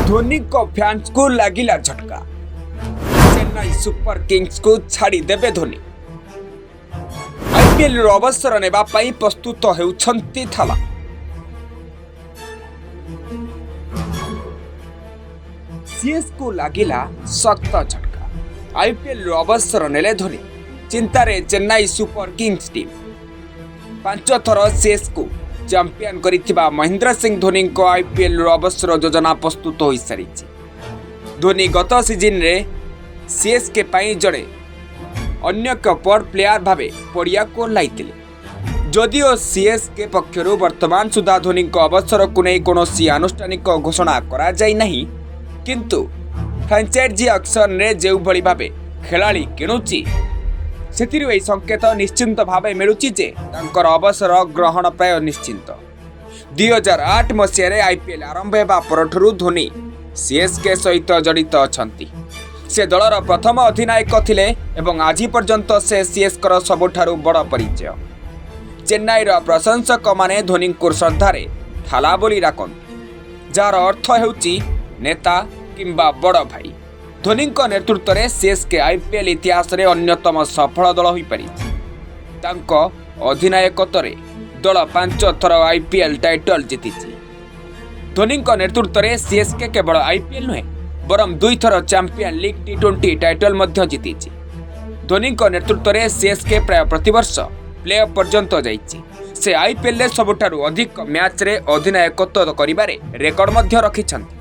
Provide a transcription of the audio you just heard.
धोनी को फैंस को लागिला झटका। चेन्नई सुपर किंग्स को छाड़ी देबे धोनी। आईपीएल अवसर नेबा पई प्रस्तुत हेउछंती थाला। सीएस को लागिला सख्त झटका। आईपीएल अवसर नेले धोनी। चिंतारे चेन्नई सुपर किंग्स टीम। 5 थर सीएस को चैंपियन करिथिबा महेंद्र सिंह धोनी को आईपीएल अवसर योजना प्रस्तुत हो सारी। धोनी गत सीजन रे सीएस के पाई जड़े अन्य कपर प्लेयर भावे पड़िया को लाइतिले। जदिओ सीएस के पक्षरु वर्तमान सुधा धोनी को अवसर को नहीं कौनसी आनुष्ठानिक घोषणा करा जाई नहीं, किंतु फ्रांचाइजी ऑक्शन रे जेउ भली भावे खेलाड़ी किणुची सेतिरु एई संकेत निश्चिंत भावे मिलुची जे तांकर अवसर ग्रहण प्राय निश्चिंत। 2008 मसीह आईपीएल आरंभ हेबा परठुरु धोनी सीएसके सहित जड़ित अछंती। से दलर प्रथम अधिनायक थिले एवं आज पर्यंत से सीएसकर सबुठारु बड़ परिचय। चेन्नईर प्रशंसक माने धोनी को श्रद्धारे थाला बोली डाकन, जार अर्थ हेउची नेता किंबा बड़ भाई। धोनी नेतृत्व में सीएसके आईपीएल इतिहास रे अन्यतम सफल दल हो पारि। अधिनायकत्व दल 5 थर आईपीएल टाइटल जीति। धोनी नेतृत्व में सीएसके केवल आईपीएल नुहे बरम 2 थर चैंपियन लीग टी20 टाइटल मध्य जीति। धोनी नेतृत्व में सीएसके प्राय प्रतिवर्ष प्लेऑफ पर्यंत जाइछि। से आईपीएल सबुठारु अधिक मैच रे अधिनायकत्व करिबारे रेकर्ड मध्य रखिछन्ति।